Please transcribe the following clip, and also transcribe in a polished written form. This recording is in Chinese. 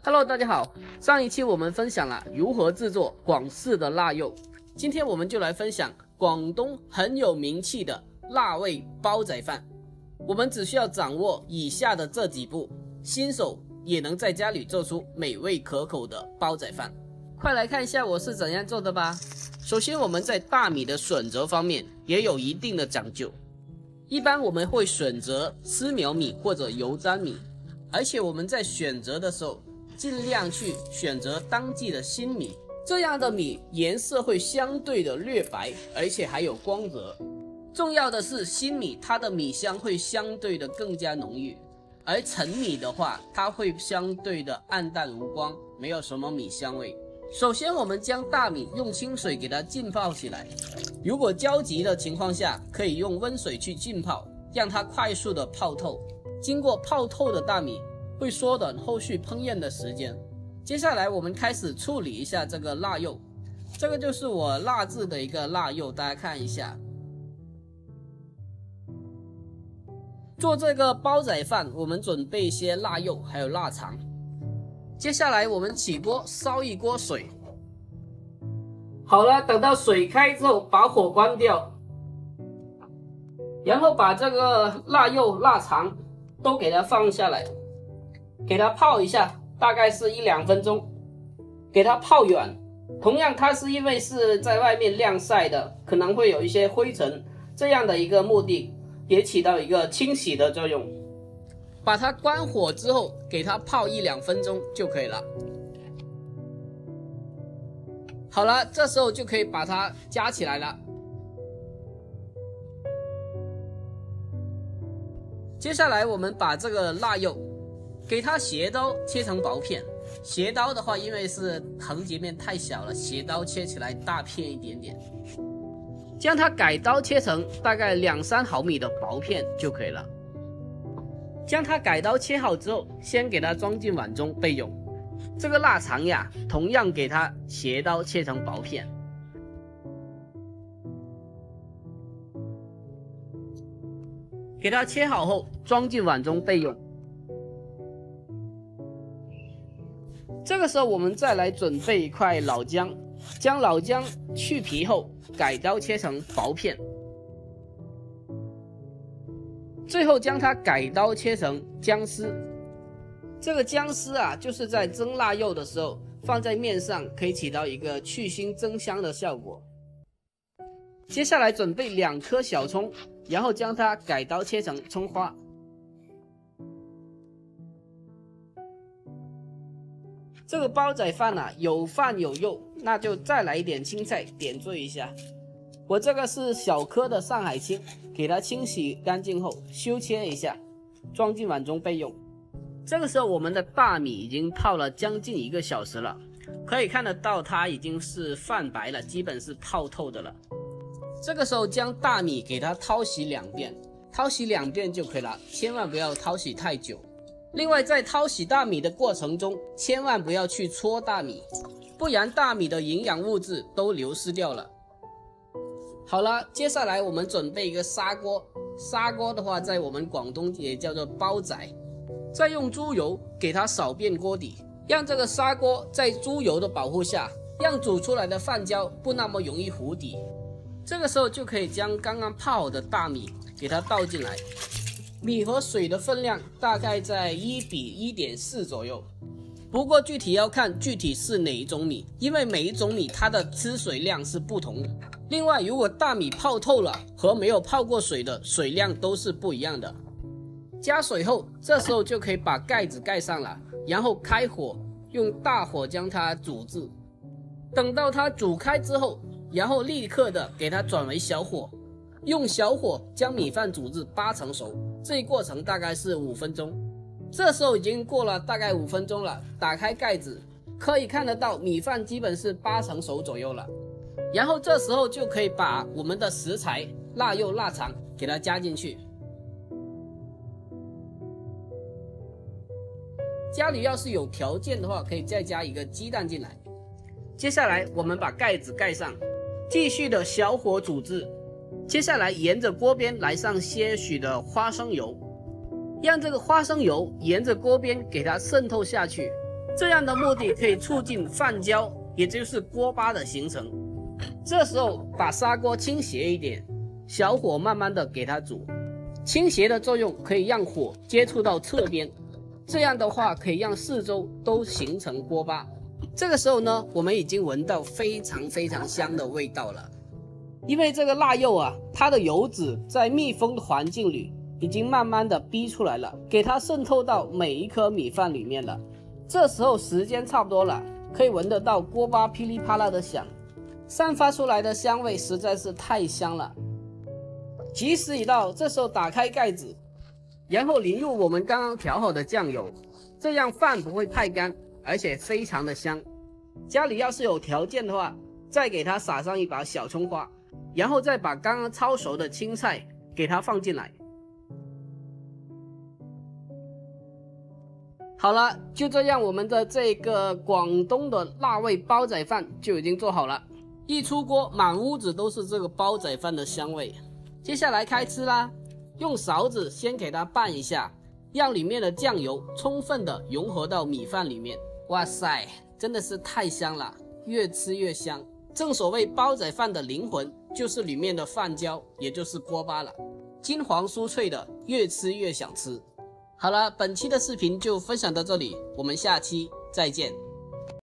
Hello， 大家好。上一期我们分享了如何制作广式的腊肉，今天我们就来分享广东很有名气的辣味煲仔饭。我们只需要掌握以下的这几步，新手也能在家里做出美味可口的煲仔饭。快来看一下我是怎样做的吧。首先我们在大米的选择方面也有一定的讲究，一般我们会选择丝苗米或者油粘米，而且我们在选择的时候尽量去选择当季的新米，这样的米颜色会相对的略白，而且还有光泽。重要的是新米它的米香会相对的更加浓郁，而陈米的话它会相对的暗淡无光，没有什么米香味。首先我们将大米用清水给它浸泡起来，如果焦急的情况下可以用温水去浸泡，让它快速的泡透。经过泡透的大米会缩短后续烹饪的时间。接下来我们开始处理一下这个腊肉，这个就是我腊制的一个腊肉，大家看一下。做这个煲仔饭我们准备一些腊肉还有腊肠。接下来我们起锅烧一锅水，好了，等到水开之后把火关掉，然后把这个腊肉腊肠都给它放下来，给它泡一下，大概是1-2分钟，给它泡软。同样它是因为是在外面晾晒的，可能会有一些灰尘，这样的一个目的也起到一个清洗的作用。把它关火之后给它泡1-2分钟就可以了。好了，这时候就可以把它夹起来了。接下来我们把这个腊肉给它斜刀切成薄片，斜刀的话因为是横截面太小了，斜刀切起来大片一点点，将它改刀切成大概2-3毫米的薄片就可以了。将它改刀切好之后，先给它装进碗中备用。这个腊肠呀，同样给它斜刀切成薄片。给它切好后装进碗中备用。这个时候我们再来准备一块老姜，将老姜去皮后改刀切成薄片，最后将它改刀切成姜丝。这个姜丝啊，就是在蒸腊肉的时候放在面上，可以起到一个去腥增香的效果。接下来准备2颗小葱，然后将它改刀切成葱花。这个煲仔饭啊，有饭有肉，那就再来一点青菜点缀一下。我这个是小颗的上海青，给它清洗干净后修切一下，装进碗中备用。这个时候我们的大米已经泡了将近1个小时了，可以看得到它已经是泛白了，基本是泡透的了。这个时候将大米给它淘洗2遍，淘洗2遍就可以了，千万不要淘洗太久。另外在淘洗大米的过程中，千万不要去搓大米，不然大米的营养物质都流失掉了。好了，接下来我们准备一个砂锅，砂锅的话在我们广东也叫做煲仔。再用猪油给它扫遍锅底，让这个砂锅在猪油的保护下，让煮出来的饭焦不那么容易糊底。这个时候就可以将刚刚泡好的大米给它倒进来，米和水的分量大概在1:1.4左右，不过具体要看具体是哪一种米，因为每一种米它的吃水量是不同的。另外如果大米泡透了和没有泡过水的水量都是不一样的。加水后，这时候就可以把盖子盖上了，然后开火，用大火将它煮制。等到它煮开之后，然后立刻的给它转为小火，用小火将米饭煮至8成熟，这一过程大概是5分钟。这时候已经过了大概5分钟了，打开盖子，可以看得到米饭基本是8成熟左右了。然后这时候就可以把我们的食材腊肉腊肠给它加进去。家里要是有条件的话，可以再加一个鸡蛋进来。接下来我们把盖子盖上，继续的小火煮制。接下来沿着锅边来上些许的花生油，让这个花生油沿着锅边给它渗透下去，这样的目的可以促进饭焦，也就是锅巴的形成。这时候把砂锅倾斜一点，小火慢慢的给它煮。倾斜的作用可以让火接触到侧边，这样的话可以让四周都形成锅巴。这个时候呢，我们已经闻到非常香的味道了。因为这个腊肉啊，它的油脂在密封的环境里已经慢慢的逼出来了，给它渗透到每一颗米饭里面了。这时候时间差不多了，可以闻得到锅巴噼里啪啦的响，散发出来的香味实在是太香了。吉时已到，这时候打开盖子，然后淋入我们刚刚调好的酱油，这样饭不会太干，而且非常的香。家里要是有条件的话，再给它撒上一把小葱花，然后再把刚刚焯熟的青菜给它放进来。好了，就这样，我们的这个广东的辣味煲仔饭就已经做好了。一出锅，满屋子都是这个煲仔饭的香味。接下来开吃啦，用勺子先给它拌一下，让里面的酱油充分的融合到米饭里面。哇塞，真的是太香了，越吃越香。正所谓煲仔饭的灵魂就是里面的饭焦，也就是锅巴了，金黄酥脆的，越吃越想吃。好了，本期的视频就分享到这里，我们下期再见。